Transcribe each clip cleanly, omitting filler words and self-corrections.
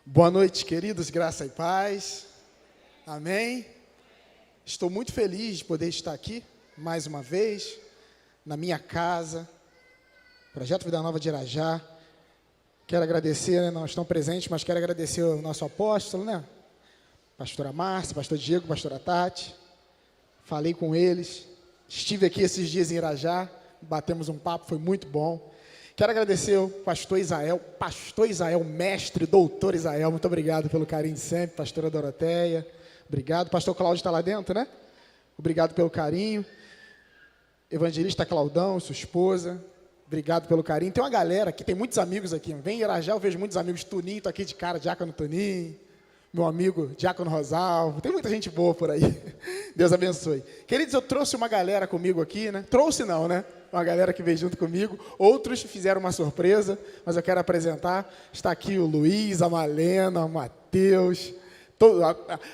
Boa noite, queridos, graça e paz. Amém. Estou muito feliz de poder estar aqui, mais uma vez, na minha casa, Projeto Vida Nova de Irajá. Quero agradecer, não estão presentes, mas quero agradecer ao nosso apóstolo, Pastora Márcia, pastor Diego, pastora Tati. Falei com eles, estive aqui esses dias em Irajá, batemos um papo, foi muito bom. Quero agradecer ao pastor Isael, mestre, doutor Isael, muito obrigado pelo carinho de sempre, pastora Doroteia, obrigado. Pastor Cláudio está lá dentro, né? Obrigado pelo carinho. Evangelista Claudão, sua esposa, obrigado pelo carinho. Tem uma galera aqui, tem muitos amigos aqui, vem em Irajá, eu vejo muitos amigos. Tuninho, estou aqui de cara, Diácono Tuninho, meu amigo Diácono Rosalvo, tem muita gente boa por aí, Deus abençoe. Queridos, eu trouxe uma galera comigo aqui, Trouxe não, uma galera que veio junto comigo, outros fizeram uma surpresa, mas eu quero apresentar, está aqui o Luiz, a Malena, o Matheus,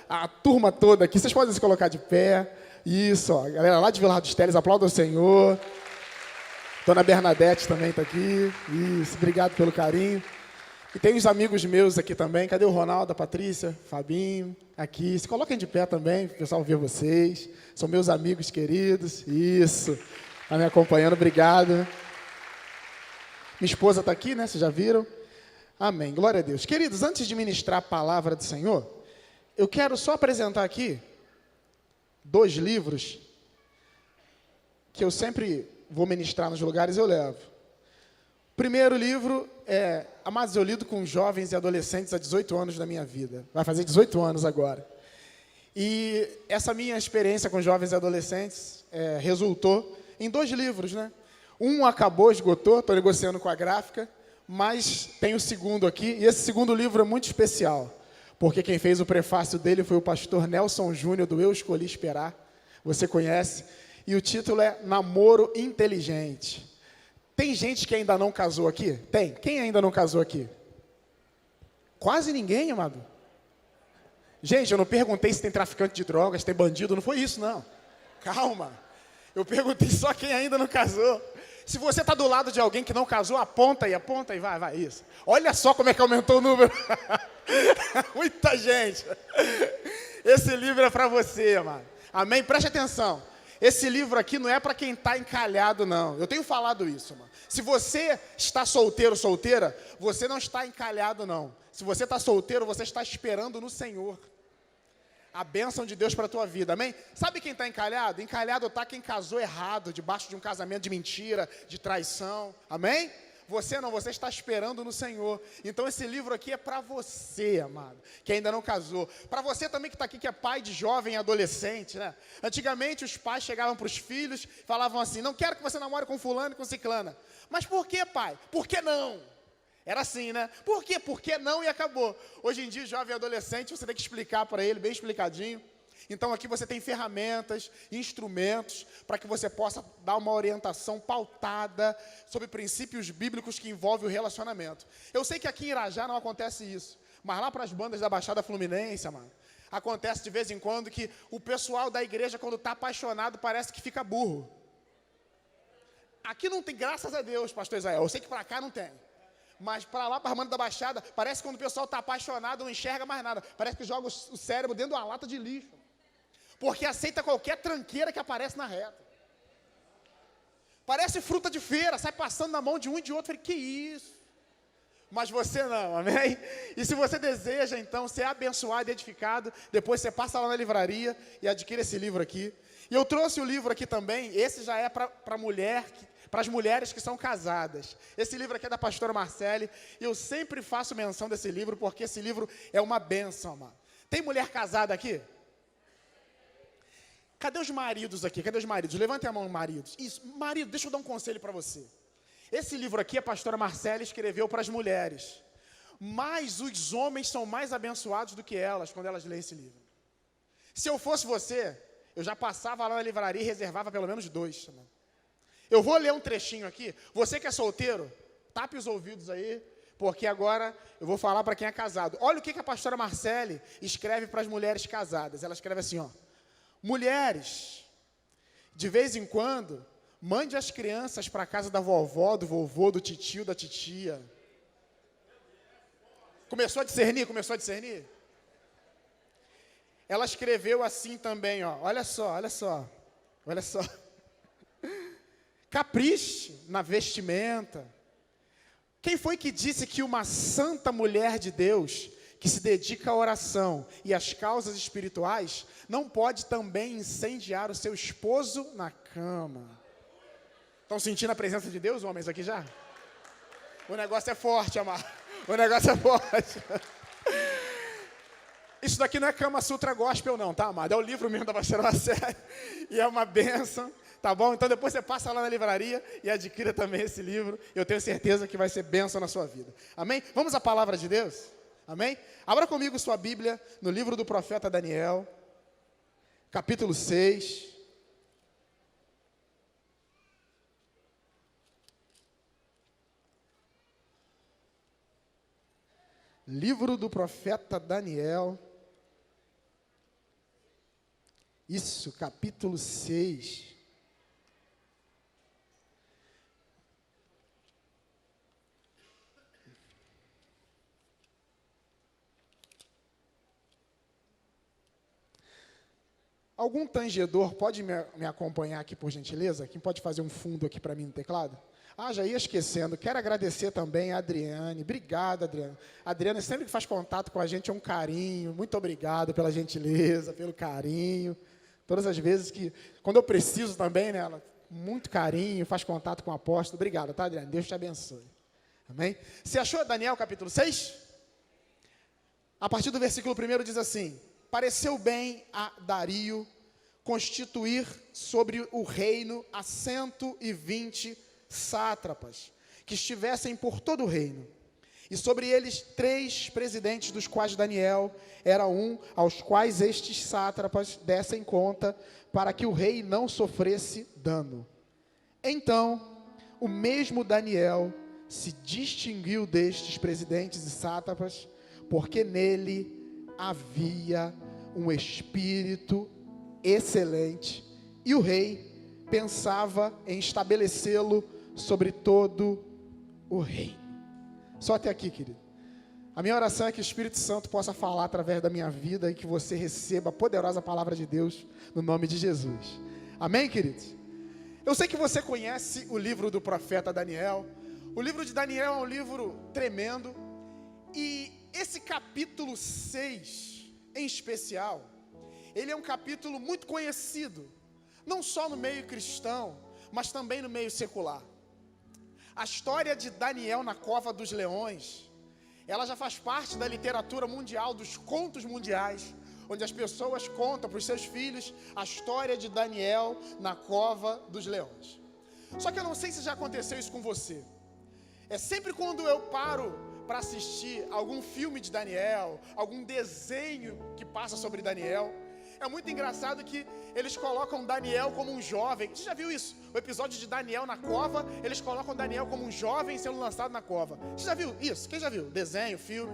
a turma toda aqui, vocês podem se colocar de pé, isso, ó, a galera lá de Vila dos Teles, aplauda o Senhor, Dona Bernadette também está aqui, isso, obrigado pelo carinho. E tem uns amigos meus aqui também, cadê o Ronaldo, a Patrícia, Fabinho, aqui, se coloquem de pé também, o pessoal ver vocês, são meus amigos queridos, isso, está me acompanhando, obrigado. Minha esposa está aqui, vocês já viram? Amém, glória a Deus. Queridos, antes de ministrar a palavra do Senhor, eu quero só apresentar aqui 2 livros que eu sempre vou ministrar nos lugares, eu levo. O primeiro livro é, amados, eu lido com jovens e adolescentes há 18 anos da minha vida. Vai fazer 18 anos agora. E essa minha experiência com jovens e adolescentes resultou em 2 livros, Um acabou, esgotou, estou negociando com a gráfica, mas tem o segundo aqui, e esse segundo livro é muito especial, porque quem fez o prefácio dele foi o pastor Nelson Júnior, do Eu Escolhi Esperar, você conhece, e o título é Namoro Inteligente. Tem gente que ainda não casou aqui? Tem. Quem ainda não casou aqui? Quase ninguém, amado. Gente, eu não perguntei se tem traficante de drogas, se tem bandido, não foi isso, não. Calma. Eu perguntei só quem ainda não casou. Se você está do lado de alguém que não casou, aponta e vai, isso. Olha só como é que aumentou o número. Muita gente. Esse livro é para você, amado. Amém? Preste atenção. Esse livro aqui não é para quem está encalhado, não. Eu tenho falado isso, mano. Se você está solteiro, solteira, você não está encalhado, não. Se você está solteiro, você está esperando no Senhor a bênção de Deus para a tua vida, amém? Sabe quem está encalhado? Encalhado está quem casou errado, debaixo de um casamento de mentira, de traição, amém? Você não, você está esperando no Senhor. Então esse livro aqui é para você, amado, que ainda não casou. Para você também que está aqui, que é pai de jovem e adolescente, Antigamente os pais chegavam para os filhos e falavam assim, não quero que você namore com fulano e com ciclana. Mas por que, pai? Por que não? Era assim, Por quê? Por que não? E acabou. Hoje em dia, jovem e adolescente, você tem que explicar para ele, bem explicadinho. Então aqui você tem ferramentas, instrumentos, para que você possa dar uma orientação pautada sobre princípios bíblicos que envolvem o relacionamento. Eu sei que aqui em Irajá não acontece isso, mas lá para as bandas da Baixada Fluminense, mano, acontece de vez em quando que o pessoal da igreja, quando está apaixonado, parece que fica burro. Aqui não tem, graças a Deus, pastor Israel, eu sei que para cá não tem. Mas para lá, para a banda da Baixada, parece que quando o pessoal está apaixonado, não enxerga mais nada. Parece que joga o cérebro dentro de uma lata de lixo. Porque aceita qualquer tranqueira que aparece na reta. Parece fruta de feira, sai passando na mão de um e de outro. Falei, que isso? Mas você não, amém? E se você deseja, então, ser abençoado e edificado, depois você passa lá na livraria e adquire esse livro aqui. E eu trouxe o livro aqui também, esse já é para mulher, para as mulheres que são casadas. Esse livro aqui é da pastora Marcele, e eu sempre faço menção desse livro, porque esse livro é uma bênção, mano. Tem mulher casada aqui? Cadê os maridos aqui? Cadê os maridos? Levantem a mão, maridos. Isso, marido, deixa eu dar um conselho para você. Esse livro aqui, a pastora Marcele escreveu para as mulheres. Mas os homens são mais abençoados do que elas, quando elas leem esse livro. Se eu fosse você, eu já passava lá na livraria e reservava pelo menos 2. Eu vou ler um trechinho aqui. Você que é solteiro, tape os ouvidos aí, porque agora eu vou falar para quem é casado. Olha o que a pastora Marcele escreve para as mulheres casadas. Ela escreve assim, mulheres, de vez em quando, mande as crianças para a casa da vovó, do vovô, do titio, da titia. Começou a discernir? Começou a discernir? Ela escreveu assim também, ó. Olha só, olha só. Olha só. Capriche na vestimenta. Quem foi que disse que uma santa mulher de Deus, que se dedica à oração e às causas espirituais, não pode também incendiar o seu esposo na cama? Estão sentindo a presença de Deus, homens, aqui já? O negócio é forte, amado. O negócio é forte. Isso daqui não é Kama Sutra Gospel não, tá, amado? É o livro mesmo da pastora Marcele. E é uma bênção, tá bom? Então depois você passa lá na livraria e adquira também esse livro. Eu tenho certeza que vai ser bênção na sua vida. Amém? Vamos à palavra de Deus? Amém? Abra comigo sua Bíblia no livro do profeta Daniel, capítulo 6. Livro do profeta Daniel. Isso, capítulo 6. Algum tangedor pode me acompanhar aqui, por gentileza? Quem pode fazer um fundo aqui para mim no teclado? Ah, já ia esquecendo. Quero agradecer também a Adriane. Obrigado, Adriane. A Adriane sempre que faz contato com a gente é um carinho. Muito obrigado pela gentileza, pelo carinho. Todas as vezes que, quando eu preciso também, né, ela, muito carinho, faz contato com o apóstolo. Obrigado, tá, Adriane? Deus te abençoe. Amém? Você achou Daniel capítulo 6? A partir do versículo 1 diz assim: pareceu bem a Dario constituir sobre o reino a 120 sátrapas, que estivessem por todo o reino. E sobre eles 3 presidentes, dos quais Daniel era um, aos quais estes sátrapas dessem conta, para que o rei não sofresse dano. Então, o mesmo Daniel se distinguiu destes presidentes e sátrapas, porque nele havia um espírito excelente, e o rei pensava em estabelecê-lo sobre todo o reino. Só até aqui, querido. A minha oração é que o Espírito Santo possa falar através da minha vida e que você receba a poderosa palavra de Deus no nome de Jesus. Amém, queridos? Eu sei que você conhece o livro do profeta Daniel. O livro de Daniel é um livro tremendo. E esse capítulo 6, em especial, ele é um capítulo muito conhecido, não só no meio cristão, mas também no meio secular. A história de Daniel na cova dos leões, ela já faz parte da literatura mundial, dos contos mundiais, onde as pessoas contam para os seus filhos a história de Daniel na cova dos leões. Só que eu não sei se já aconteceu isso com você. É sempre quando eu paro para assistir algum filme de Daniel, algum desenho que passa sobre Daniel, é muito engraçado que eles colocam Daniel como um jovem. Você já viu isso? O episódio de Daniel na cova, eles colocam Daniel como um jovem sendo lançado na cova. Você já viu isso? Quem já viu? Desenho, filme.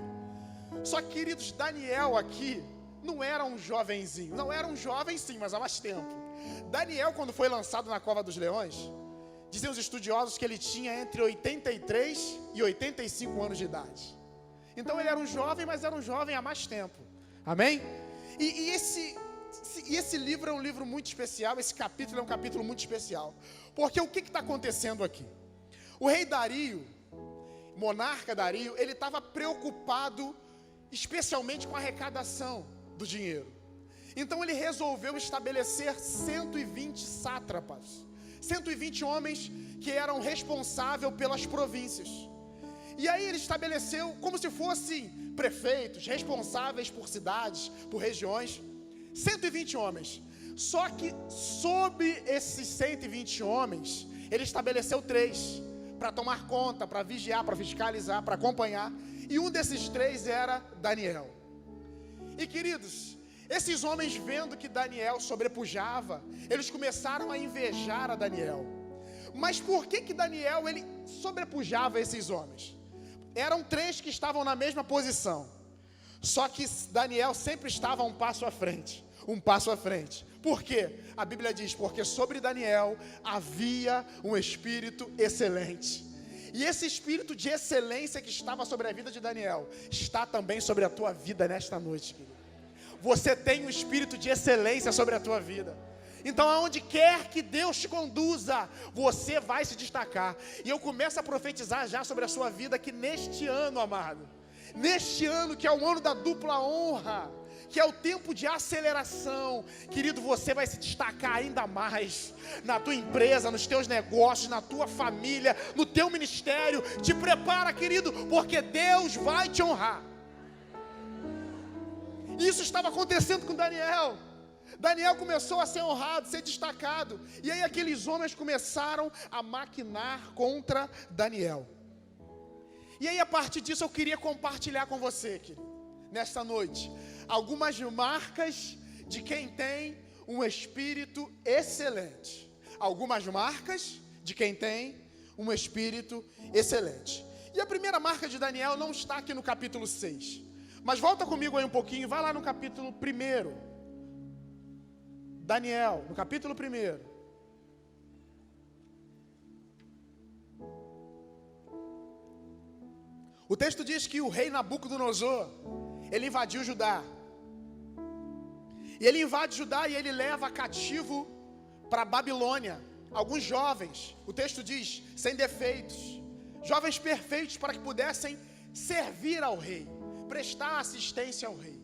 Só que, queridos, Daniel aqui não era um jovenzinho. Não era um jovem sim, mas há mais tempo. Daniel, quando foi lançado na cova dos leões, dizem os estudiosos que ele tinha entre 83 e 85 anos de idade. Então ele era um jovem, mas era um jovem há mais tempo. Amém? E esse livro é um livro muito especial, esse capítulo é um capítulo muito especial. Porque o que está acontecendo aqui? O rei Dario, monarca Dario, ele estava preocupado especialmente com a arrecadação do dinheiro. Então ele resolveu estabelecer 120 sátrapas, 120 homens que eram responsáveis pelas províncias. E aí ele estabeleceu como se fossem prefeitos, responsáveis por cidades, por regiões, 120 homens. Só que sob esses 120 homens, ele estabeleceu 3 para tomar conta, para vigiar, para fiscalizar, para acompanhar. E um desses 3 era Daniel. E queridos, esses homens, vendo que Daniel sobrepujava, eles começaram a invejar a Daniel. Mas por que Daniel ele sobrepujava esses homens? Eram 3 que estavam na mesma posição. Só que Daniel sempre estava um passo à frente. Um passo à frente. Por quê? A Bíblia diz, porque sobre Daniel havia um espírito excelente. E esse espírito de excelência que estava sobre a vida de Daniel, está também sobre a tua vida nesta noite, querido. Você tem um espírito de excelência sobre a tua vida. Então, aonde quer que Deus te conduza, você vai se destacar. E eu começo a profetizar já sobre a sua vida, que neste ano, amado, neste ano que é o ano da dupla honra, que é o tempo de aceleração, querido, você vai se destacar ainda mais na tua empresa, nos teus negócios, na tua família, no teu ministério. Te prepara, querido, porque Deus vai te honrar. Isso estava acontecendo com Daniel. Daniel começou a ser honrado, ser destacado. E aí aqueles homens começaram a maquinar contra Daniel. E aí a partir disso eu queria compartilhar com você, querido, nesta noite, algumas marcas de quem tem um espírito excelente. Algumas marcas de quem tem um espírito excelente. E a primeira marca de Daniel não está aqui no capítulo 6. Mas volta comigo aí um pouquinho, vai lá no capítulo 1. Daniel, no capítulo 1. O texto diz que o rei Nabucodonosor, ele invadiu Judá. E ele invade Judá e ele leva cativo para Babilônia alguns jovens, o texto diz, sem defeitos, jovens perfeitos para que pudessem servir ao rei, prestar assistência ao rei.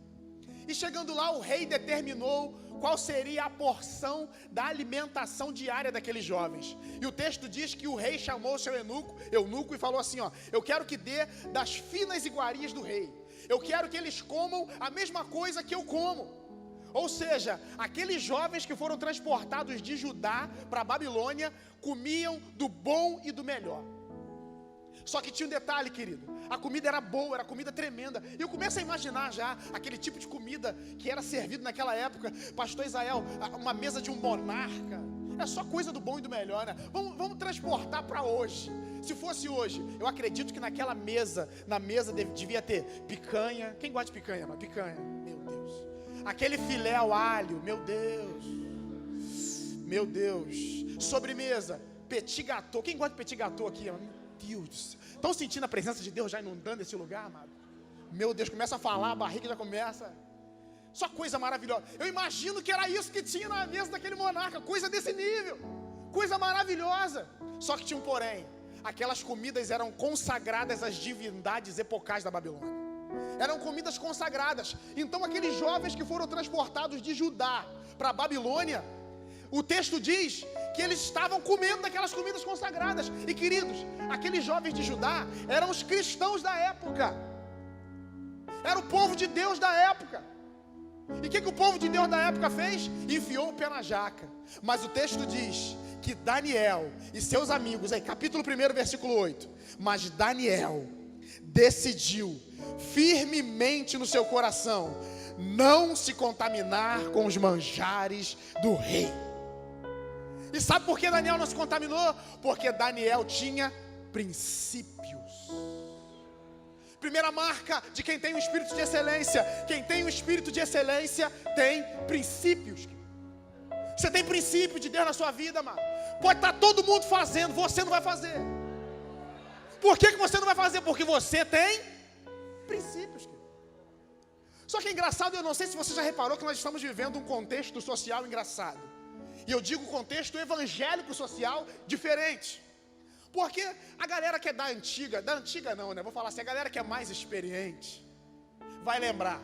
E chegando lá, o rei determinou qual seria a porção da alimentação diária daqueles jovens. E o texto diz que o rei chamou seu eunuco e falou assim, eu quero que dê das finas iguarias do rei. Eu quero que eles comam a mesma coisa que eu como. Ou seja, aqueles jovens que foram transportados de Judá para a Babilônia comiam do bom e do melhor. Só que tinha um detalhe, querido, a comida era boa, era comida tremenda. E eu começo a imaginar já aquele tipo de comida que era servido naquela época. Pastor Israel, uma mesa de um monarca, é só coisa do bom e do melhor, né? Vamos transportar para hoje. Se fosse hoje, eu acredito que naquela mesa, devia ter picanha. Quem gosta de picanha? Não? Picanha, meu Deus. Aquele filé ao alho, meu Deus. Meu Deus. Sobremesa, petit gâteau. Quem gosta de petit gâteau aqui? Deus do céu. Estão sentindo a presença de Deus já inundando esse lugar, amado? Meu Deus, começa a falar, a barriga já começa. Só coisa maravilhosa. Eu imagino que era isso que tinha na mesa daquele monarca. Coisa desse nível. Coisa maravilhosa. Só que tinha um porém. Aquelas comidas eram consagradas às divindades epocais da Babilônia. Eram comidas consagradas. Então aqueles jovens que foram transportados de Judá para a Babilônia, o texto diz que eles estavam comendo daquelas comidas consagradas. E queridos, aqueles jovens de Judá eram os cristãos da época. Era o povo de Deus da época. E o que o povo de Deus da época fez? Enfiou o pé na jaca. Mas o texto diz que Daniel e seus amigos, aí capítulo 1, versículo 8. Mas Daniel decidiu firmemente no seu coração não se contaminar com os manjares do rei. E sabe por que Daniel não se contaminou? Porque Daniel tinha princípios. Primeira marca de quem tem um espírito de excelência. Quem tem um espírito de excelência tem princípios. Você tem princípio de Deus na sua vida, mano. Pode estar todo mundo fazendo, você não vai fazer. Por que você não vai fazer? Porque você tem princípios. Só que é engraçado, eu não sei se você já reparou que nós estamos vivendo um contexto social engraçado. E eu digo contexto evangélico social diferente. Porque a galera que é da antiga não, né? Vou falar assim, a galera que é mais experiente vai lembrar.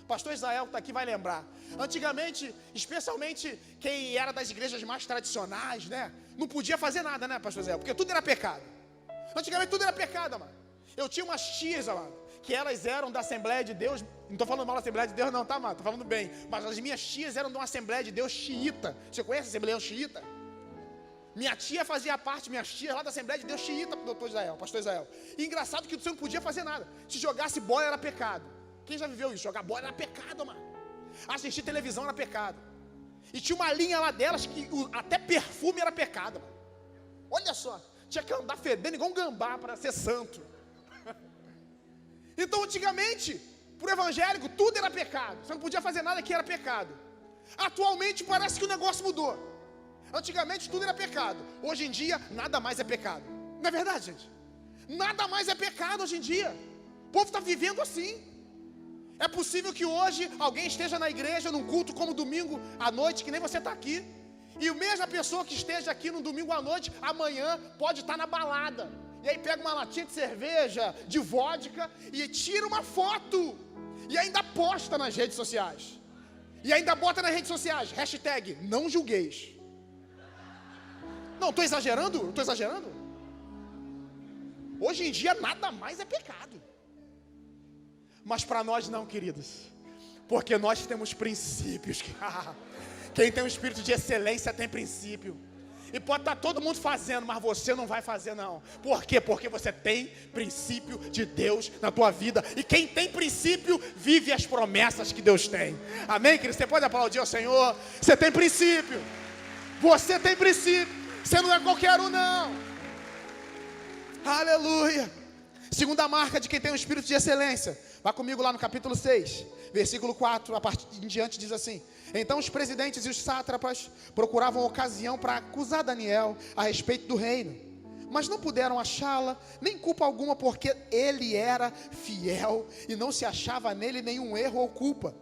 Pastor Israel que está aqui vai lembrar. Antigamente, especialmente quem era das igrejas mais tradicionais, né? Não podia fazer nada, né, Pastor Israel? Porque tudo era pecado. Antigamente tudo era pecado, mano. Eu tinha umas tias, mano, que elas eram da Assembleia de Deus. Não estou falando mal da Assembleia de Deus não, tá, mano? Estou falando bem. Mas as minhas tias eram de uma Assembleia de Deus xiita. Você conhece a Assembleia xiita? Minha tia fazia parte, minhas tias lá da Assembleia de Deus xiita, Pastor Israel. E engraçado que você não podia fazer nada. Se jogasse bola era pecado. Quem já viveu isso? Jogar bola era pecado, mano. Assistir televisão era pecado. E tinha uma linha lá delas que até perfume era pecado, mano. Olha só, tinha que andar fedendo igual um gambá para ser santo. Então antigamente, para o evangélico, tudo era pecado. Você não podia fazer nada que era pecado. Atualmente parece que o negócio mudou. Antigamente tudo era pecado. Hoje em dia, nada mais é pecado. Não é verdade, gente? Nada mais é pecado hoje em dia. O povo está vivendo assim. É possível que hoje alguém esteja na igreja, num culto como domingo à noite, que nem você está aqui. E a mesma pessoa que esteja aqui no domingo à noite, amanhã pode estar na balada. E aí pega uma latinha de cerveja, de vodka, e tira uma foto. E ainda posta nas redes sociais. E ainda bota nas redes sociais, hashtag, não julgueis. Não, estou exagerando? Estou exagerando? Hoje em dia nada mais é pecado. Mas para nós não, queridos. Porque nós temos princípios. Quem tem um espírito de excelência tem princípio. E pode estar todo mundo fazendo, mas você não vai fazer não. Por quê? Porque você tem princípio de Deus na tua vida. E quem tem princípio, vive as promessas que Deus tem. Amém, querido? Você pode aplaudir ao Senhor. Você tem princípio. Você tem princípio. Você não é qualquer um não. Aleluia. Segunda marca de quem tem um espírito de excelência. Vá comigo lá no capítulo 6, versículo 4, a partir em diante diz assim: então os presidentes e os sátrapas procuravam ocasião para acusar Daniel a respeito do reino, mas não puderam achá-la, nem culpa alguma, porque ele era fiel e não se achava nele nenhum erro ou culpa.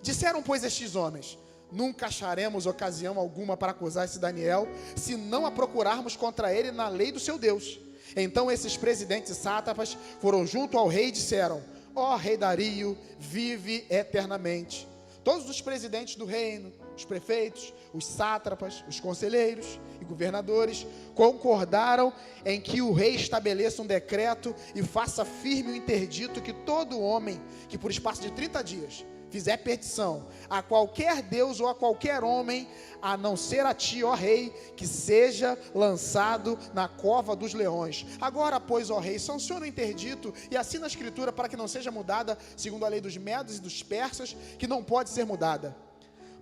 Disseram, pois, estes homens: nunca acharemos ocasião alguma para acusar esse Daniel, se não a procurarmos contra ele na lei do seu Deus. Então esses presidentes e sátrapas foram junto ao rei e disseram: ó rei Dario, vive eternamente. Todos os presidentes do reino, os prefeitos, os sátrapas, os conselheiros e governadores concordaram em que o rei estabeleça um decreto e faça firme o interdito que todo homem que por espaço de 30 dias fizer petição a qualquer deus ou a qualquer homem, a não ser a ti, ó rei, que seja lançado na cova dos leões. Agora, pois, ó rei, sanciona o interdito e assina a escritura para que não seja mudada, segundo a lei dos medos e dos persas, que não pode ser mudada.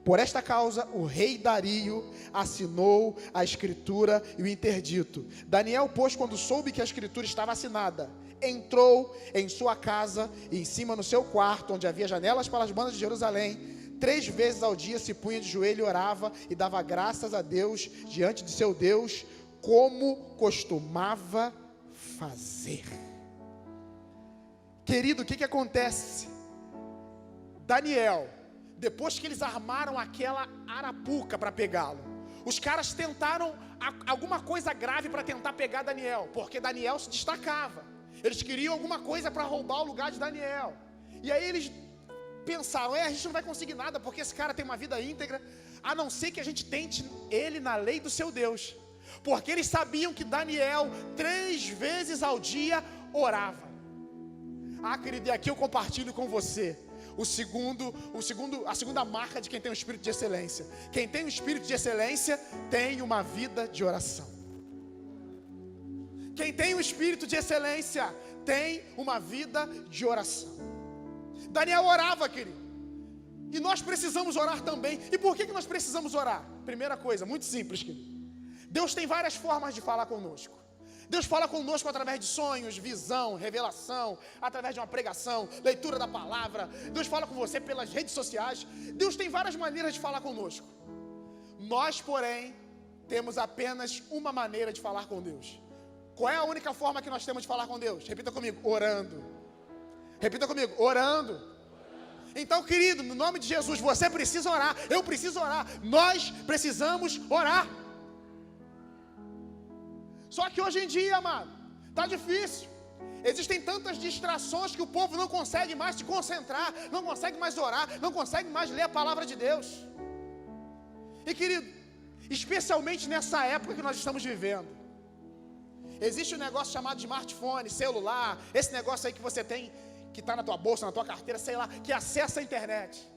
Por esta causa, o rei Dario assinou a escritura e o interdito. Daniel, pois, quando soube que a escritura estava assinada, entrou em sua casa e em cima no seu quarto, onde havia janelas para as bandas de Jerusalém, 3 vezes ao dia se punha de joelho e orava e dava graças a Deus diante de seu Deus, como costumava fazer. Querido, o que acontece? Daniel, depois que eles armaram aquela arapuca para pegá-lo, os caras tentaram alguma coisa grave para tentar pegar Daniel, porque Daniel se destacava. Eles queriam alguma coisa para roubar o lugar de Daniel. E aí eles pensaram: a gente não vai conseguir nada, porque esse cara tem uma vida íntegra, a não ser que a gente tente ele na lei do seu Deus. Porque eles sabiam que Daniel 3 vezes ao dia orava. Ah, querido, e aqui eu compartilho com você a segunda marca de quem tem um espírito de excelência. Quem tem um espírito de excelência tem uma vida de oração. Quem tem um espírito de excelência tem uma vida de oração. Daniel orava, querido. E nós precisamos orar também. E por que nós precisamos orar? Primeira coisa, muito simples, querido. Deus tem várias formas de falar conosco. Deus fala conosco através de sonhos, visão, revelação, através de uma pregação, leitura da palavra. Deus fala com você pelas redes sociais. Deus tem várias maneiras de falar conosco. Nós, porém, temos apenas uma maneira de falar com Deus. Qual é a única forma que nós temos de falar com Deus? Repita comigo: orando. Repita comigo: orando. Então, querido, no nome de Jesus, você precisa orar, eu preciso orar, nós precisamos orar. Só que hoje em dia, amado, está difícil. Existem tantas distrações que o povo não consegue mais se concentrar, não consegue mais orar, não consegue mais ler a palavra de Deus. E, querido, especialmente nessa época que nós estamos vivendo, existe um negócio chamado de smartphone, celular, esse negócio aí que você tem, que está na tua bolsa, na tua carteira, sei lá, que acessa a internet.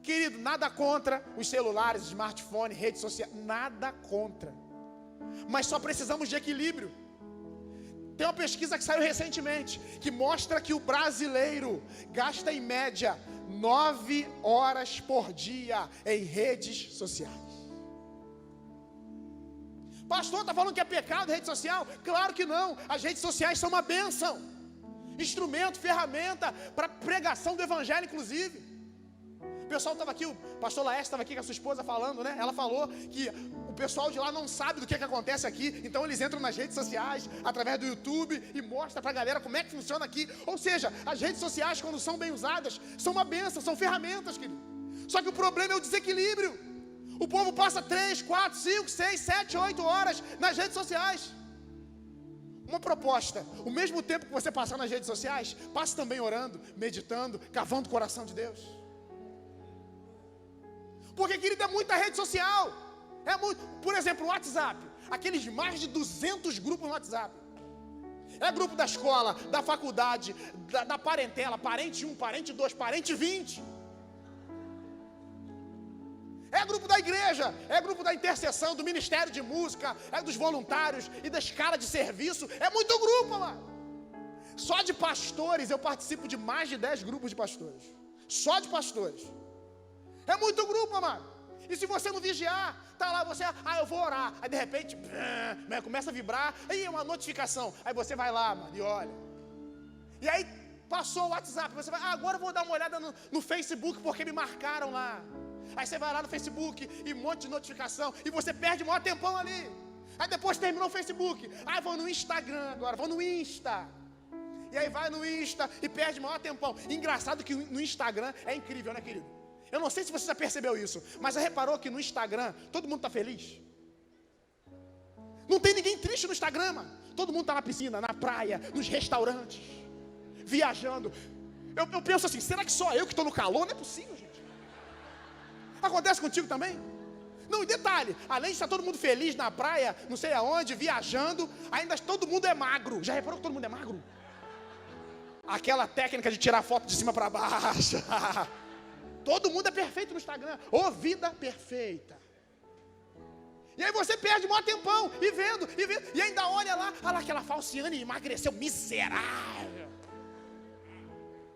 Querido, nada contra os celulares, smartphone, rede social, nada contra. Mas só precisamos de equilíbrio. Tem uma pesquisa que saiu recentemente, que mostra que o brasileiro gasta em média 9 horas por dia em redes sociais. Pastor, está falando que é pecado rede social? Claro que não. As redes sociais são uma bênção. Instrumento, ferramenta para pregação do evangelho, inclusive. pessoal estava aqui, o pastor Laércio estava aqui com a sua esposa falando, né? Ela falou que o pessoal de lá não sabe do que acontece aqui, então eles entram nas redes sociais, através do YouTube, e mostram para a galera como é que funciona aqui. Ou seja, as redes sociais, quando são bem usadas, são uma bênção, são ferramentas, querido. Só que o problema é o desequilíbrio. O povo passa 3, 4, 5, 6, 7, 8 horas nas redes sociais. Uma proposta: o mesmo tempo que você passar nas redes sociais, passe também orando, meditando, cavando o coração de Deus. Porque, querido, é muita rede social. É muito. Por exemplo, o WhatsApp. Aqueles mais de 200 grupos no WhatsApp. É grupo da escola, da faculdade, da parentela, parente 1, parente 2, parente 20. É grupo da igreja, é grupo da intercessão, do ministério de música, é dos voluntários e da escala de serviço. É muito grupo lá. Só de pastores eu participo de mais de 10 grupos de pastores. Só de pastores. É muito grupo, amado. E se você não vigiar, tá lá você, eu vou orar. Aí de repente, começa a vibrar, aí é uma notificação. Aí você vai lá, mano, e olha. E aí passou o WhatsApp, você vai, agora eu vou dar uma olhada no Facebook porque me marcaram lá. Aí você vai lá no Facebook e um monte de notificação, e você perde o maior tempão ali. Aí depois terminou o Facebook, vou no Instagram agora, vou no Insta. E aí vai no Insta e perde o maior tempão. Engraçado que no Instagram é incrível, né, querido? Eu não sei se você já percebeu isso, mas já reparou que no Instagram todo mundo está feliz? Não tem ninguém triste no Instagram, mano. Todo mundo está na piscina, na praia, nos restaurantes, viajando. Eu penso assim, será que só eu que estou no calor? Não é possível, gente. Acontece contigo também? Não, e detalhe, além de estar todo mundo feliz na praia, não sei aonde, viajando, ainda todo mundo é magro. Já reparou que todo mundo é magro? Aquela técnica de tirar foto de cima para baixo. Todo mundo é perfeito no Instagram. Ô, vida perfeita. E aí você perde um maior tempão, e vendo, e ainda olha lá, aquela Falciane emagreceu, miserável.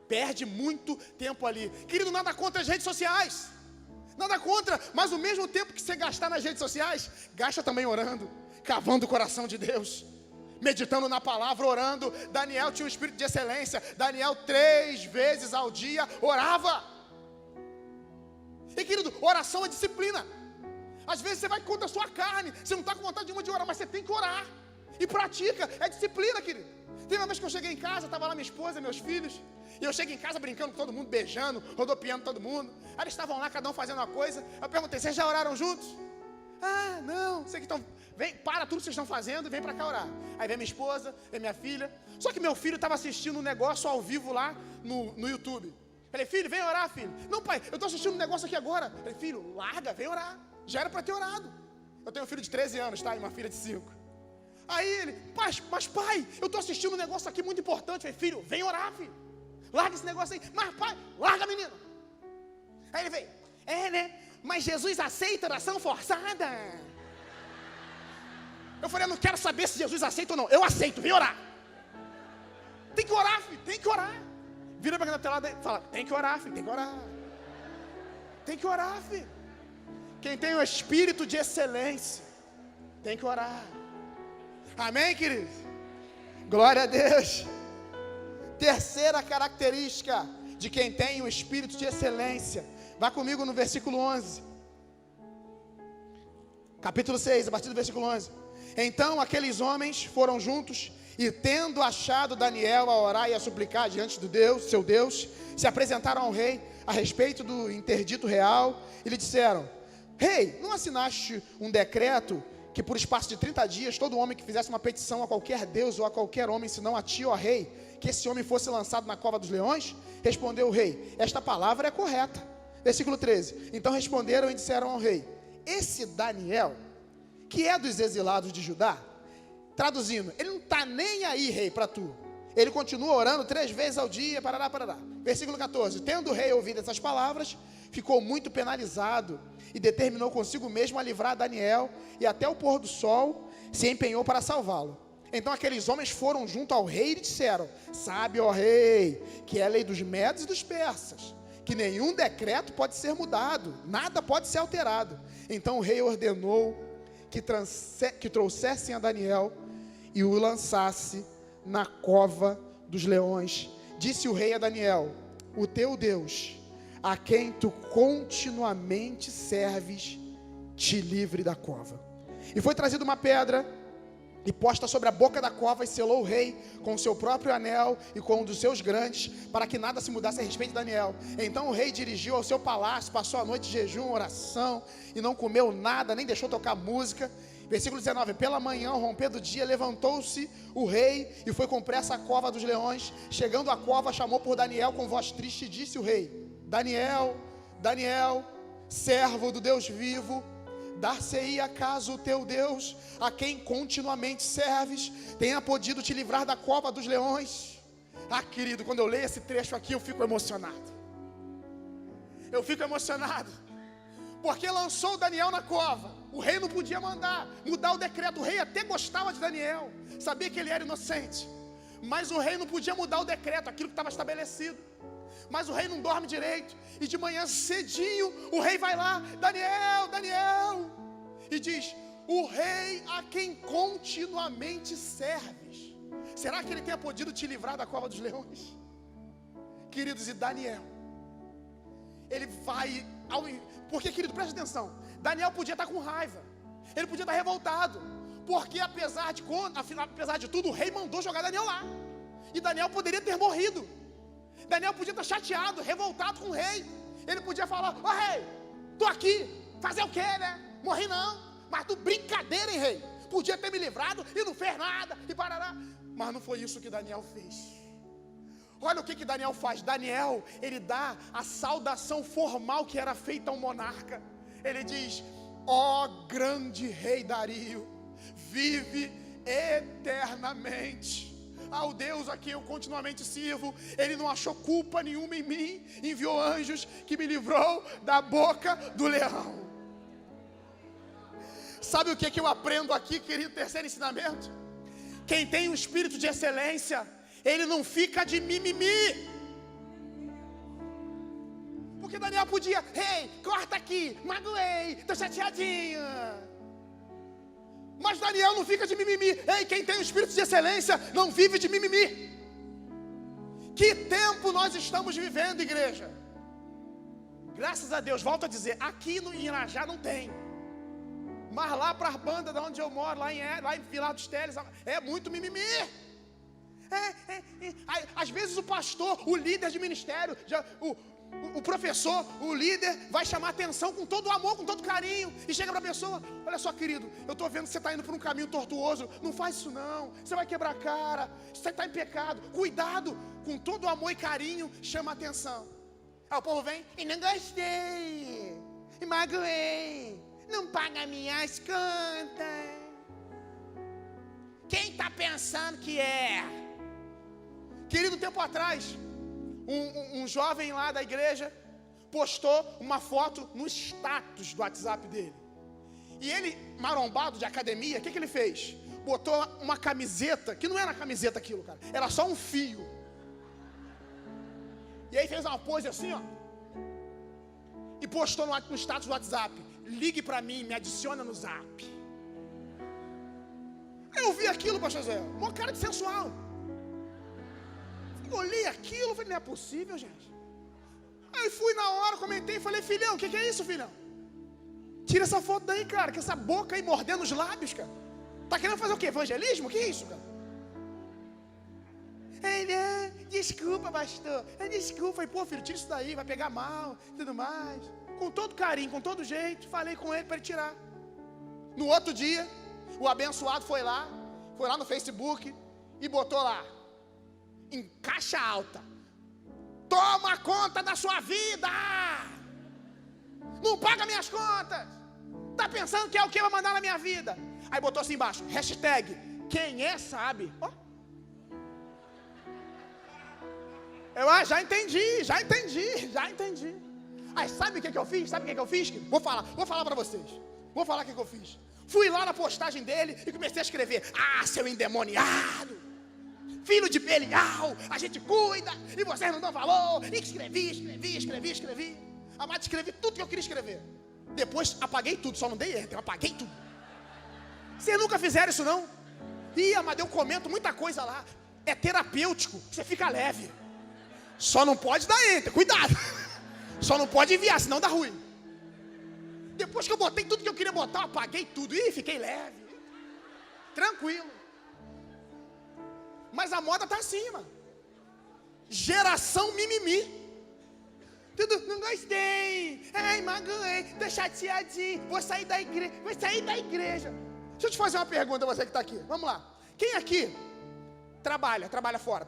Perde muito tempo ali. Querido, nada contra as redes sociais. Nada contra, mas o mesmo tempo que você gastar nas redes sociais, gasta também orando, cavando o coração de Deus, meditando na palavra, orando. Daniel tinha um espírito de excelência. Daniel 3 vezes ao dia orava. E querido, oração é disciplina. Às vezes você vai contra a sua carne, você não está com vontade nenhuma de orar, mas você tem que orar. E pratica, é disciplina, querido. Tem uma vez que eu cheguei em casa, estava lá minha esposa, meus filhos, e eu chego em casa brincando com todo mundo, beijando, rodopiando todo mundo. Aí eles estavam lá, cada um fazendo uma coisa. Eu perguntei, vocês já oraram juntos? Não, sei que estão. Vem, para tudo que vocês estão fazendo e vem para cá orar. Aí vem minha esposa, vem minha filha. Só que meu filho estava assistindo um negócio ao vivo lá no YouTube. Falei, filho, vem orar, filho. Não, pai, eu estou assistindo um negócio aqui agora. Falei, filho, larga, vem orar. Já era para ter orado. Eu tenho um filho de 13 anos, tá? E uma filha de 5. Aí ele, mas pai, eu estou assistindo um negócio aqui muito importante. Falei, filho, vem orar, filho. Larga esse negócio aí. Mas pai, larga, menino. Aí ele veio, né? Mas Jesus aceita oração forçada. Eu falei, eu não quero saber se Jesus aceita ou não. Eu aceito, vem orar. Tem que orar, filho, tem que orar. Vira para a telada e fala, tem que orar, filho, tem que orar. Tem que orar, filho. Quem tem o espírito de excelência, tem que orar. Amém, querido? Glória a Deus. Terceira característica de quem tem o espírito de excelência. Vá comigo no versículo 11. Capítulo 6, a partir do versículo 11. Então aqueles homens foram juntos e, tendo achado Daniel a orar e a suplicar diante do Deus, seu Deus, se apresentaram ao rei a respeito do interdito real e lhe disseram: Rei, não assinaste um decreto que por espaço de 30 dias todo homem que fizesse uma petição a qualquer Deus ou a qualquer homem, senão a ti, ó rei, que esse homem fosse lançado na cova dos leões? Respondeu o rei: esta palavra é correta. Versículo 13. Então responderam e disseram ao rei: esse Daniel, que é dos exilados de Judá, traduzindo, ele não está nem aí, rei, para tu. Ele continua orando 3 vezes ao dia, parará. Versículo 14. Tendo o rei ouvido essas palavras, ficou muito penalizado e determinou consigo mesmo a livrar Daniel, e até o pôr do sol se empenhou para salvá-lo. Então aqueles homens foram junto ao rei e disseram: sabe, ó rei, que é a lei dos medos e dos persas, que nenhum decreto pode ser mudado, nada pode ser alterado. Então o rei ordenou que trouxessem a Daniel e o lançasse na cova dos leões. Disse o rei a Daniel: o teu Deus a quem tu continuamente serves, te livre da cova. E foi trazida uma pedra e posta sobre a boca da cova, e selou o rei com o seu próprio anel e com um dos seus grandes, para que nada se mudasse a respeito de Daniel. Então o rei dirigiu ao seu palácio, passou a noite de jejum, oração, e não comeu nada, nem deixou tocar música. Versículo 19, pela manhã, ao romper do dia, levantou-se o rei e foi com pressa à cova dos leões. Chegando à cova, chamou por Daniel com voz triste, e disse o rei: Daniel, Daniel, servo do Deus vivo, dar-se-ia acaso o teu Deus, a quem continuamente serves, tenha podido te livrar da cova dos leões? Ah, querido, quando eu leio esse trecho aqui, eu fico emocionado. Eu fico emocionado, porque lançou Daniel na cova. O rei não podia mudar o decreto. O rei até gostava de Daniel, sabia que ele era inocente, mas o rei não podia mudar o decreto, aquilo que estava estabelecido. Mas o rei não dorme direito, e de manhã cedinho o rei vai lá: Daniel, Daniel, e diz: o rei a quem continuamente serves, será que ele tenha podido te livrar da cova dos leões? Queridos, e Daniel, ele vai porque, querido, preste atenção, Daniel podia estar com raiva, ele podia estar revoltado, porque apesar de tudo, o rei mandou jogar Daniel lá, e Daniel poderia ter morrido. Daniel podia estar chateado, revoltado com o rei. Ele podia falar: ó rei, tô aqui, fazer o quê, né? Morri não, mas tu brincadeira, hein, rei? Podia ter me livrado e não fez nada, e parará. Mas não foi isso que Daniel fez. Olha o que Daniel faz. Daniel, ele dá a saudação formal que era feita ao monarca. Ele diz: ó grande rei Dario, vive eternamente. Ao Deus a quem eu continuamente sirvo, ele não achou culpa nenhuma em mim, enviou anjos que me livrou da boca do leão. Sabe o que eu aprendo aqui, querido? Terceiro ensinamento: quem tem um espírito de excelência, ele não fica de mimimi. Porque Daniel podia: rei, corta aqui, magoei, tô chateadinho. Mas Daniel não fica de mimimi. Ei, quem tem o espírito de excelência não vive de mimimi. Que tempo nós estamos vivendo, igreja? Graças a Deus, volto a dizer, aqui no Irajá não tem. Mas lá para a banda de onde eu moro, lá em Vilar dos Teles, é muito mimimi. Às vezes o pastor, o líder de ministério, o professor, o líder vai chamar atenção com todo o amor, com todo carinho, e chega para a pessoa: olha só, querido, eu estou vendo que você está indo por um caminho tortuoso, não faz isso não, você vai quebrar a cara, você está em pecado, cuidado. Com todo o amor e carinho, chama atenção. Aí o povo vem: e não gostei, e magoei, não paga minhas contas. Quem está pensando que é? Querido, tempo atrás, um jovem lá da igreja postou uma foto no status do WhatsApp dele. E ele, marombado de academia, o que ele fez? Botou uma camiseta, que não era camiseta aquilo, cara, era só um fio. E aí fez uma pose assim, ó, e postou no status do WhatsApp: ligue pra mim, me adiciona no zap. Aí eu vi aquilo, pastor Zé, uma cara de sensual. Olhei aquilo, falei: não é possível, gente. Aí fui na hora, comentei, falei: filhão, o que é isso, filhão? Tira essa foto daí, cara, que essa boca aí mordendo os lábios, cara. Tá querendo fazer o quê? Evangelismo? Que é isso, cara? Ele: desculpa, pastor, desculpa. Falei: pô, filho, tira isso daí, vai pegar mal, tudo mais. Com todo carinho, com todo jeito, falei com ele para ele tirar. No outro dia, o abençoado foi lá no Facebook e botou lá, em caixa alta: toma conta da sua vida, não paga minhas contas, tá pensando que é o que vai mandar na minha vida? Aí botou assim embaixo, hashtag, quem é sabe. Oh. Eu já entendi. Aí sabe o que eu fiz? Vou falar pra vocês. Vou falar o que eu fiz. Fui lá na postagem dele e comecei a escrever: ah, seu endemoniado, filho de Belial, a gente cuida e vocês não dão valor. E escrevi. Amado, escrevi tudo que eu queria escrever. Depois apaguei tudo, só não dei enter, eu apaguei tudo. Vocês nunca fizeram isso não? Ih, amado, eu comento muita coisa lá. É terapêutico, você fica leve. Só não pode dar enter, cuidado. Só não pode enviar, senão dá ruim. Depois que eu botei tudo que eu queria botar, eu apaguei tudo. Ih, fiquei leve. Tranquilo. Mas a moda tá acima. Geração mimimi. Tudo, não gostei. Ai, magoei. Tô chateadinho. Vou sair da igreja. Deixa eu te fazer uma pergunta, você que está aqui. Vamos lá. Quem aqui trabalha fora?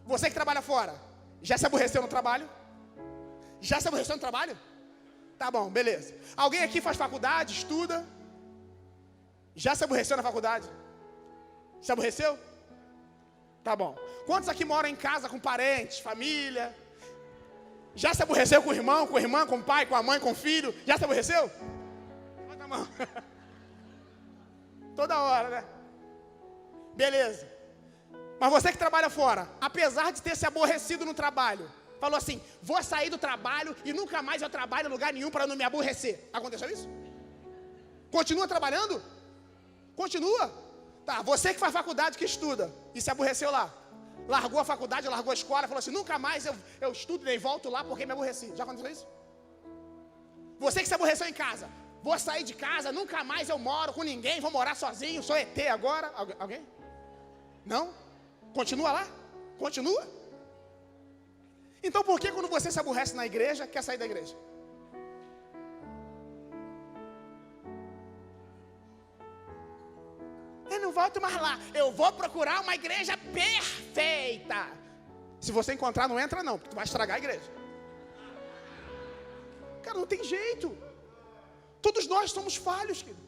Você que trabalha fora, já se aborreceu no trabalho? Já se aborreceu no trabalho? Tá bom, beleza. Alguém aqui faz faculdade, estuda? Já se aborreceu na faculdade? Se aborreceu? Tá bom. Quantos aqui moram em casa com parentes, família? Já se aborreceu com o irmão, com a irmã, com o pai, com a mãe, com o filho? Já se aborreceu? Levanta a mão. Toda hora, né? Beleza. Mas você que trabalha fora, apesar de ter se aborrecido no trabalho, falou assim, vou sair do trabalho e nunca mais eu trabalho em lugar nenhum para não me aborrecer. Aconteceu isso? Continua trabalhando? Continua. Tá, você que faz faculdade, que estuda e se aborreceu lá, largou a faculdade, largou a escola, falou assim, nunca mais eu estudo nem volto lá porque me aborreci. Já aconteceu isso? Você que se aborreceu em casa, vou sair de casa, nunca mais eu moro com ninguém, vou morar sozinho, sou ET agora. Alguém? Não? Continua lá? Continua? Então por que quando você se aborrece na igreja, quer sair da igreja? Eu não volto mais lá, eu vou procurar uma igreja perfeita. Se você encontrar, não entra não, porque tu vai estragar a igreja. Cara, não tem jeito. Todos nós somos falhos, querido.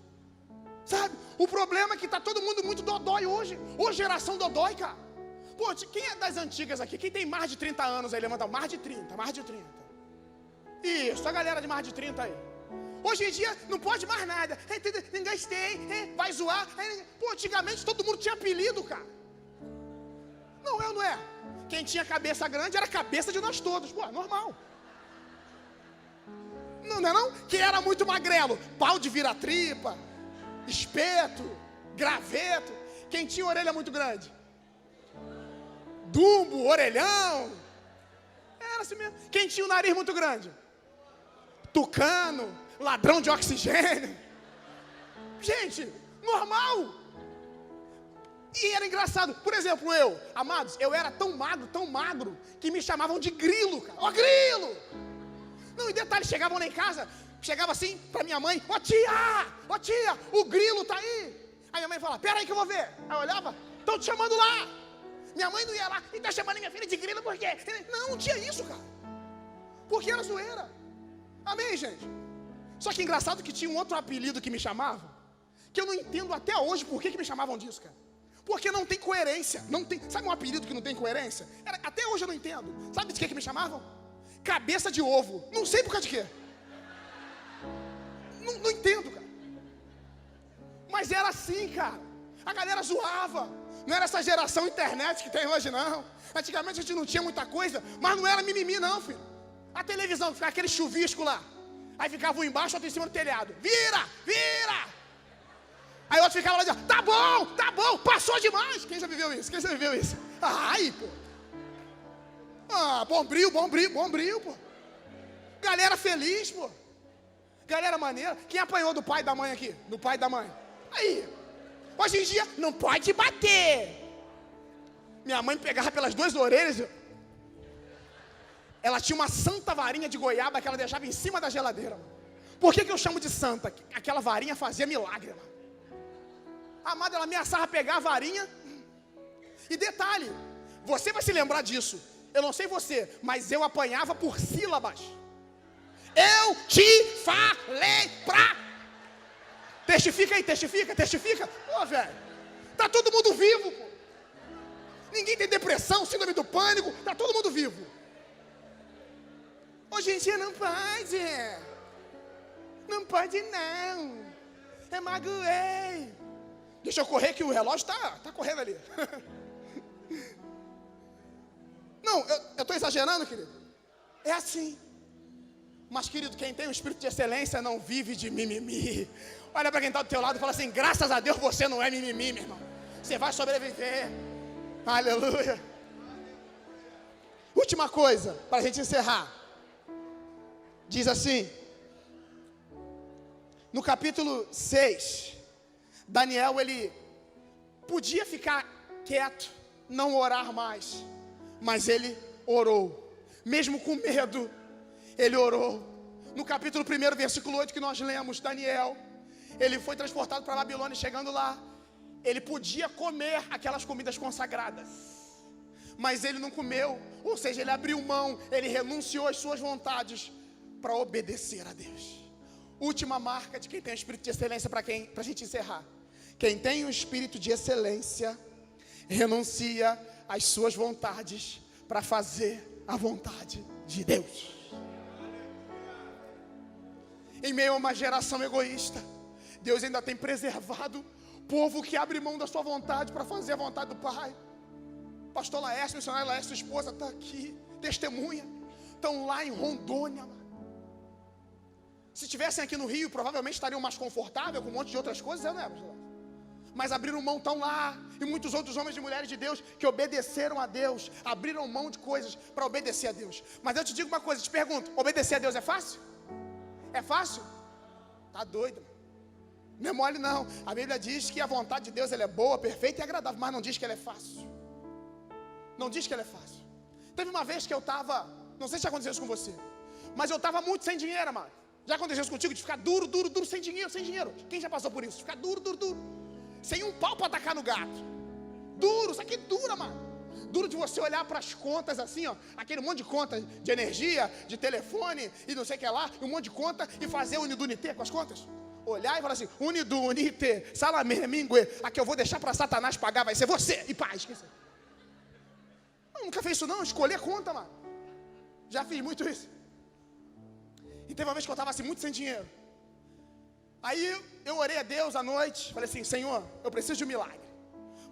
Sabe? O problema é que está todo mundo muito dodói hoje. Ô, geração dodói, cara. Pô, quem é das antigas aqui? Quem tem mais de 30 anos aí? Levanta, mais de 30. Isso, a galera de mais de 30 aí. Hoje em dia não pode mais nada. Não gostei, vai zoar. Pô, antigamente todo mundo tinha apelido, cara. Não é? Quem tinha cabeça grande era a cabeça de nós todos. Pô, normal. Não é não? Quem era muito magrelo, pau de vira-tripa, espeto, graveto. Quem tinha orelha muito grande? Dumbo, orelhão. Era assim mesmo. Quem tinha o nariz muito grande? Tucano, ladrão de oxigênio. Gente, normal. E era engraçado. Por exemplo, amados, eu era tão magro, que me chamavam de grilo, cara. Ó, grilo! Não, em detalhe, chegavam lá em casa, chegava assim pra minha mãe, ó tia, o grilo tá aí. Aí minha mãe falava, pera aí que eu vou ver. Aí eu olhava, estão te chamando lá. Minha mãe não ia lá, e tá chamando minha filha de grilo por quê? Não tinha isso, cara. Porque era zoeira. Amém, gente? Só que engraçado que tinha um outro apelido que me chamavam, que eu não entendo até hoje por que me chamavam disso, cara. Porque não tem coerência. Não tem, sabe um apelido que não tem coerência? Até hoje eu não entendo. Sabe de que me chamavam? Cabeça de ovo. Não sei por causa de quê. Não entendo, cara. Mas era assim, cara. A galera zoava. Não era essa geração internet que tem hoje, não. Antigamente a gente não tinha muita coisa, mas não era mimimi, não, filho. A televisão, ficava aquele chuvisco lá. Aí ficava um embaixo, outro em cima do telhado. Vira! Aí outro ficava lá dizendo, tá bom, passou demais. Quem já viveu isso? Ai, pô. Ah, bombril, pô. Galera feliz, pô. Galera maneira. Quem apanhou do pai e da mãe aqui? Do pai e da mãe. Aí. Hoje em dia, não pode bater. Minha mãe pegava pelas duas orelhas. Ela tinha uma santa varinha de goiaba que ela deixava em cima da geladeira. Mano. Por que eu chamo de santa? Aquela varinha fazia milagre, mano. A amada, ela ameaçava pegar a varinha. E detalhe, você vai se lembrar disso. Eu não sei você, mas eu apanhava por sílabas. Eu te falei pra... Testifica aí, testifica. Pô, velho, tá todo mundo vivo, pô. Ninguém tem depressão, síndrome do pânico, tá todo mundo vivo. Hoje em dia não pode. Não pode não. Eu magoei. Deixa eu correr que o relógio tá correndo ali. Não, eu tô exagerando, querido. É assim. Mas, querido, quem tem um espírito de excelência não vive de mimimi. Olha para quem está do teu lado e fala assim, graças a Deus você não é mimimi, meu irmão. Você vai sobreviver. Aleluia. O Última coisa, para a gente encerrar. Diz assim, no capítulo 6, Daniel, ele podia ficar quieto, não orar mais, mas ele orou, mesmo com medo, ele orou. No capítulo 1, versículo 8 que nós lemos, Daniel, ele foi transportado para a Babilônia, chegando lá, ele podia comer aquelas comidas consagradas, mas ele não comeu, ou seja, ele abriu mão, ele renunciou às suas vontades para obedecer a Deus. Última marca de quem tem o espírito de excelência, para a gente encerrar. Quem tem o espírito de excelência, renuncia às suas vontades para fazer a vontade de Deus. Em meio a uma geração egoísta, Deus ainda tem preservado povo que abre mão da sua vontade para fazer a vontade do Pai. Pastor Laércio, missionário Laércio, sua esposa está aqui, testemunha. Estão lá em Rondônia. Se estivessem aqui no Rio, provavelmente estariam mais confortáveis, com um monte de outras coisas, não é? Mas abriram mão, estão lá. E muitos outros homens e mulheres de Deus que obedeceram a Deus, abriram mão de coisas para obedecer a Deus. Mas eu te digo uma coisa, te pergunto, obedecer a Deus é fácil? É fácil? Tá doido? Não é mole não. A Bíblia diz que a vontade de Deus ela é boa, perfeita e agradável, mas não diz que ela é fácil. Não diz que ela é fácil. Teve uma vez que eu estava, não sei se já aconteceu isso com você, mas eu estava muito sem dinheiro, mano. Já aconteceu isso contigo, de ficar duro, sem dinheiro? Quem já passou por isso? Ficar duro. Sem um pau para atacar no gato. Duro, isso aqui dura, mano. Duro de você olhar para as contas assim, ó. Aquele monte de conta de energia, de telefone e não sei o que lá. E um monte de conta e fazer unidunité com as contas. Olhar e falar assim, unidunité, salamé, mingue. Aqui eu vou deixar para Satanás pagar, vai ser você. E pá, esqueci. Eu nunca fiz isso não, escolher conta, mano. Já fiz muito isso. E teve uma vez que eu estava assim, muito sem dinheiro. Aí eu orei a Deus à noite. Falei assim, Senhor, eu preciso de um milagre,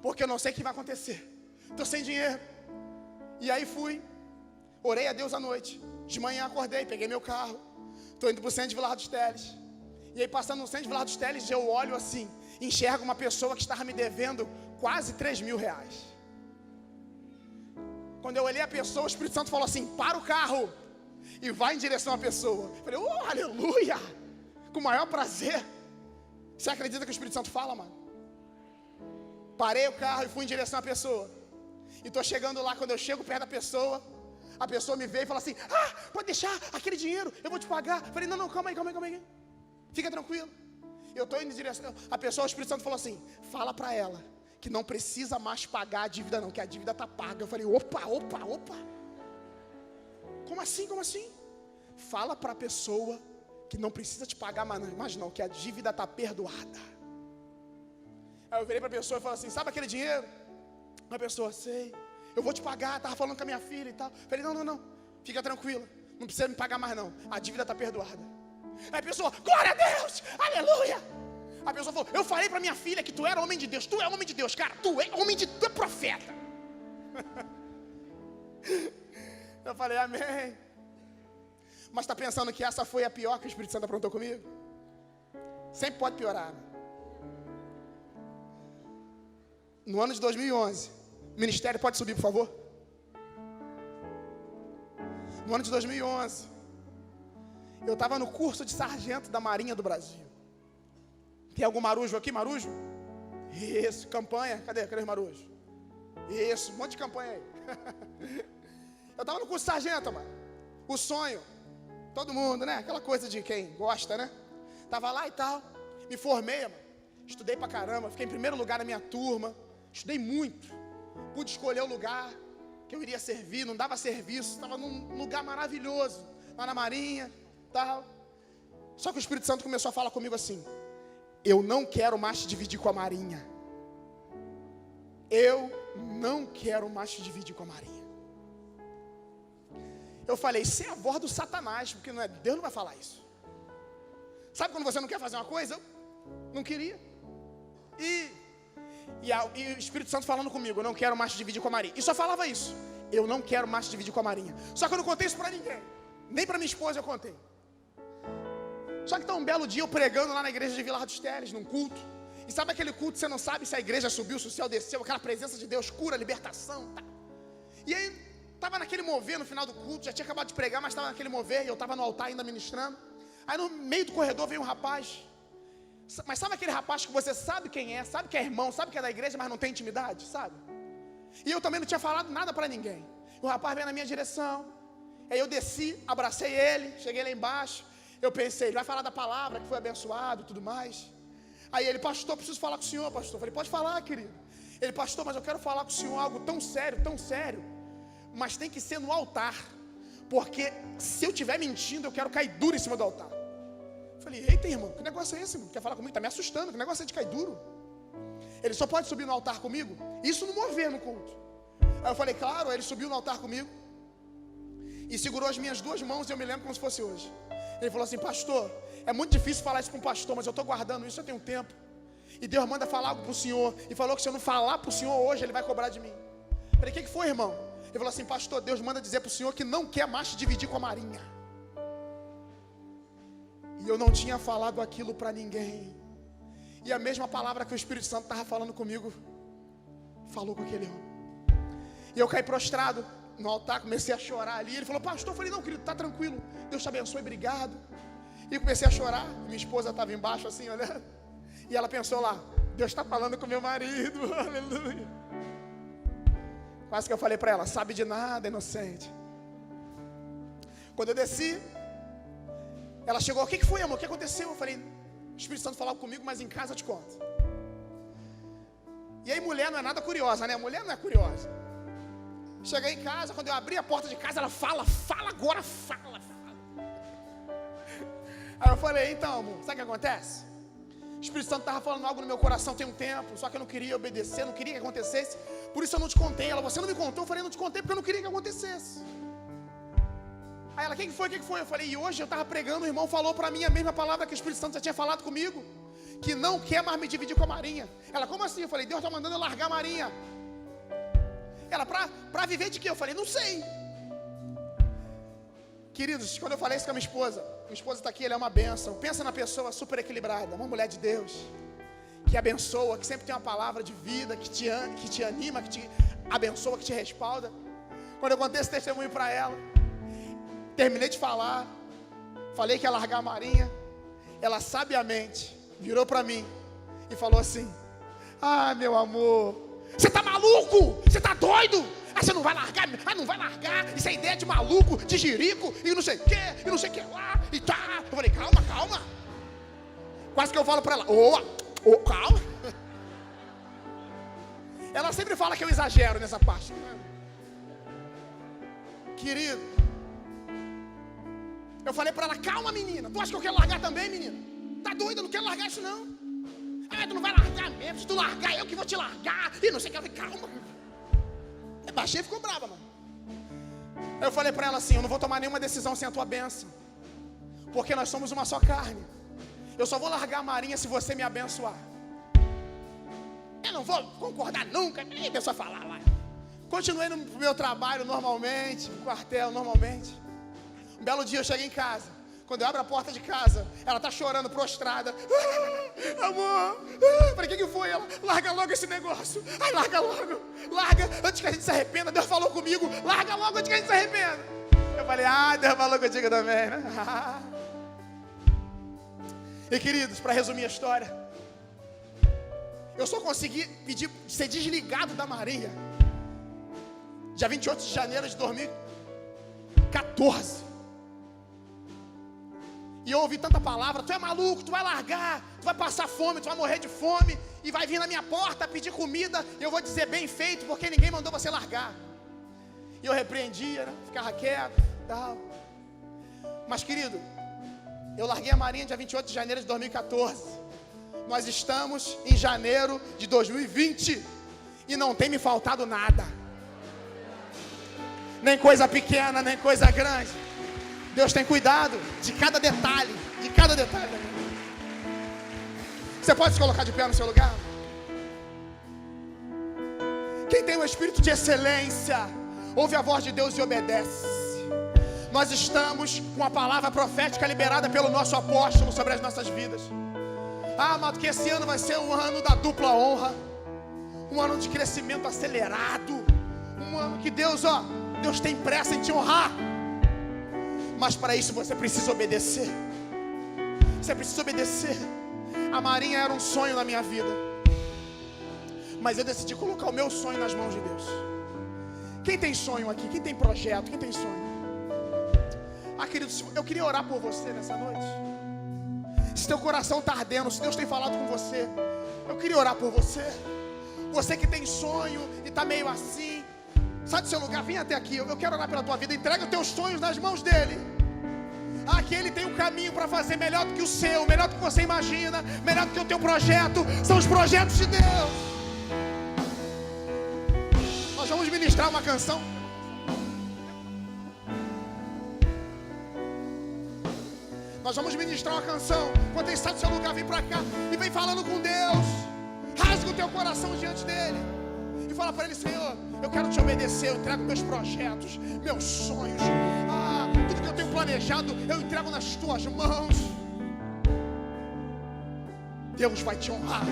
porque eu não sei o que vai acontecer. Estou sem dinheiro. E aí fui, orei a Deus à noite. De manhã acordei, peguei meu carro. Estou indo para o centro de Vilar dos Teles. E aí passando no centro de Vilar dos Teles, eu olho assim, enxergo uma pessoa que estava me devendo quase 3 mil reais. Quando eu olhei a pessoa, o Espírito Santo falou assim, para o carro e vai em direção à pessoa. Eu falei, oh, aleluia, com o maior prazer. Você acredita que o Espírito Santo fala, mano? Parei o carro e fui em direção à pessoa. E estou chegando lá, quando eu chego perto da pessoa, a pessoa me veio e fala assim, pode deixar aquele dinheiro, eu vou te pagar. Eu falei, não, calma aí. Fica tranquilo. Eu estou indo em direção, a pessoa, o Espírito Santo falou assim, fala para ela que não precisa mais pagar a dívida não, que a dívida está paga. Eu falei, opa. Como assim? Fala para a pessoa que não precisa te pagar mais não, que a dívida está perdoada. Aí eu virei para a pessoa e falei assim, sabe aquele dinheiro? A pessoa, sei, eu vou te pagar, estava falando com a minha filha e tal. Eu falei, não, fica tranquila, não precisa me pagar mais não, a dívida está perdoada. Aí a pessoa, glória a Deus, aleluia. A pessoa falou, eu falei para minha filha que tu era homem de Deus. Tu é homem de Deus, cara, tu é profeta. Eu falei, amém. Mas está pensando que essa foi a pior que o Espírito Santo aprontou comigo? Sempre pode piorar, né? No ano de 2011, o ministério pode subir, por favor? No ano de 2011, eu estava no curso de sargento da Marinha do Brasil. Tem algum marujo aqui, marujo? Isso, campanha, cadê os marujos? Isso, um monte de campanha aí. Eu estava no curso de sargento, mano. O sonho, todo mundo, né? Aquela coisa de quem gosta, né? Tava lá e tal, me formei, mano. Estudei pra caramba, fiquei em primeiro lugar na minha turma. Estudei muito, pude escolher o lugar que eu iria servir, não dava serviço, estava num lugar maravilhoso, lá na Marinha, tal. Só que o Espírito Santo começou a falar comigo assim, eu não quero mais te dividir com a Marinha. Eu não quero mais te dividir com a Marinha. Eu falei, isso é a voz do Satanás, porque não é, Deus não vai falar isso. Sabe quando você não quer fazer uma coisa? Eu não queria. E o Espírito Santo falando comigo, eu não quero mais te dividir com a Marinha. E só falava isso, eu não quero mais te dividir com a Marinha. Só que eu não contei isso para ninguém, nem para minha esposa eu contei. Só que está um belo dia eu pregando lá na igreja de Vilar dos Teles, num culto. E sabe aquele culto, você não sabe se a igreja subiu, se o céu desceu, aquela presença de Deus, cura, libertação, tá? E aí Estava naquele mover no final do culto, já tinha acabado de pregar, mas estava naquele mover, e eu estava no altar ainda ministrando. Aí no meio do corredor veio um rapaz. Mas sabe aquele rapaz que você sabe quem é, sabe que é irmão, sabe que é da igreja, mas não tem intimidade, sabe? E eu também não tinha falado nada para ninguém. O rapaz veio na minha direção. Aí eu desci, abracei ele, cheguei lá embaixo. Eu pensei, ele vai falar da palavra, que foi abençoado e tudo mais. Aí ele, pastor, preciso falar com o senhor, pastor. Eu falei, pode falar, querido. Ele, pastor, mas eu quero falar com o senhor algo tão sério. Mas tem que ser no altar. Porque se eu estiver mentindo, eu quero cair duro em cima do altar. Eu falei, eita, irmão, que negócio é esse, irmão? Quer falar comigo? Tá me assustando, que negócio é de cair duro? Ele só pode subir no altar comigo? Isso no mover no culto. Aí eu falei, claro. Aí ele subiu no altar comigo e segurou as minhas duas mãos, e eu me lembro como se fosse hoje. Ele falou assim, pastor, é muito difícil falar isso para um pastor, mas eu estou guardando isso, eu tenho tempo. E Deus manda falar algo para o senhor, e falou que se eu não falar para o senhor hoje, ele vai cobrar de mim. Eu falei, o que foi, irmão? Ele falou assim, pastor, Deus manda dizer para o senhor que não quer mais se dividir com a Marinha. E eu não tinha falado aquilo para ninguém. E a mesma palavra que o Espírito Santo estava falando comigo, falou com aquele homem. E eu caí prostrado no altar, comecei a chorar ali. Ele falou, pastor, eu falei, não, querido, tá tranquilo, Deus te abençoe, obrigado. E comecei a chorar. Minha esposa estava embaixo assim, olhando. E ela pensou lá, Deus está falando com meu marido, aleluia. Quase que eu falei para ela, sabe de nada, inocente. Quando eu desci, ela chegou, o que foi, amor, o que aconteceu? Eu falei, o Espírito Santo falava comigo, mas em casa eu te conto. E aí mulher não é nada curiosa, né? Mulher não é curiosa. Cheguei em casa, quando eu abri a porta de casa, ela fala agora, fala. Aí eu falei, então, amor, sabe o que acontece? O Espírito Santo estava falando algo no meu coração tem um tempo, só que eu não queria obedecer, não queria que acontecesse, por isso eu não te contei. Ela, você não me contou? Eu falei, não te contei porque eu não queria que acontecesse. Aí ela, o que foi? Eu falei, e hoje eu estava pregando, o irmão falou para mim a mesma palavra que o Espírito Santo já tinha falado comigo, que não quer mais me dividir com a Marinha. Ela, como assim? Eu falei, Deus está mandando eu largar a Marinha. Ela, para viver de quê? Eu falei, não sei. Queridos, quando eu falei isso com a minha esposa está aqui, ela é uma bênção. Pensa na pessoa super equilibrada, uma mulher de Deus, que abençoa, que sempre tem uma palavra de vida, que te anima, que te abençoa, que te respalda. Quando eu contei esse testemunho para ela, terminei de falar, falei que ia largar a Marinha, ela sabiamente virou para mim e falou assim, ah, meu amor, você tá maluco? Você tá doido? Ah, você não vai largar? Ah, não vai largar? Isso é ideia de maluco, de jirico, e não sei o que, e não sei o que lá, e tá. Eu falei, calma. Quase que eu falo pra ela, calma. Ela sempre fala que eu exagero nessa parte. Querido, eu falei pra ela, calma, menina. Tu acha que eu quero largar também, menina? Tá doida? Eu não quero largar isso, não. Ah, tu não vai largar mesmo. Se tu largar, eu que vou te largar. E não sei o que. Eu falei, calma. Eu baixei e ficou brava, mano. Eu falei pra ela assim, eu não vou tomar nenhuma decisão sem a tua bênção. Porque nós somos uma só carne. Eu só vou largar a Marinha se você me abençoar. Eu não vou concordar nunca. Nem deixa eu falar lá. Continuei no meu trabalho normalmente, no quartel normalmente. Um belo dia eu cheguei em casa. Quando eu abro a porta de casa, ela tá chorando, prostrada. Amor, falei, o que foi? Ela, larga logo esse negócio. Ai, larga logo. Larga, antes que a gente se arrependa. Deus falou comigo, larga logo antes que a gente se arrependa. Eu falei, Deus falou contigo também, né? E queridos, para resumir a história, eu só consegui pedir ser desligado da Marinha dia 28 de janeiro de 2014. E eu ouvi tanta palavra, tu é maluco, tu vai largar, tu vai passar fome, tu vai morrer de fome, e vai vir na minha porta pedir comida, e eu vou dizer bem feito, porque ninguém mandou você largar. E eu repreendia, né? Ficava quieto, tal. Mas querido, eu larguei a Marinha dia 28 de janeiro de 2014. Nós estamos em janeiro de 2020, e não tem me faltado nada. Nem coisa pequena, nem coisa grande. Deus tem cuidado de cada detalhe, Você pode se colocar de pé no seu lugar? Quem tem um espírito de excelência, ouve a voz de Deus e obedece. Nós estamos com a palavra profética liberada pelo nosso apóstolo sobre as nossas vidas. Amado, que esse ano vai ser um ano da dupla honra, um ano de crescimento acelerado, um ano que Deus Deus tem pressa em te honrar. Mas para isso você precisa obedecer. Você precisa obedecer. A marinha era um sonho na minha vida, mas eu decidi colocar o meu sonho nas mãos de Deus. Quem tem sonho aqui? Quem tem projeto? Quem tem sonho? Querido, eu queria orar por você nessa noite. Se teu coração está ardendo, se Deus tem falado com você, eu queria orar por você. Você que tem sonho e está meio assim, sai do seu lugar, vem até aqui. Eu quero orar pela tua vida. Entrega os teus sonhos nas mãos dele. Que ele tem um caminho para fazer melhor do que o seu, melhor do que você imagina, melhor do que o teu projeto. São os projetos de Deus. Nós vamos ministrar uma canção. Nós vamos ministrar uma canção. Quando ele sai do seu lugar, vem para cá e vem falando com Deus. Rasga o teu coração diante dele e fala para ele: Senhor, eu quero te obedecer. Eu entrego meus projetos, meus sonhos, tudo que eu tenho planejado, eu entrego nas tuas mãos. Deus vai te honrar.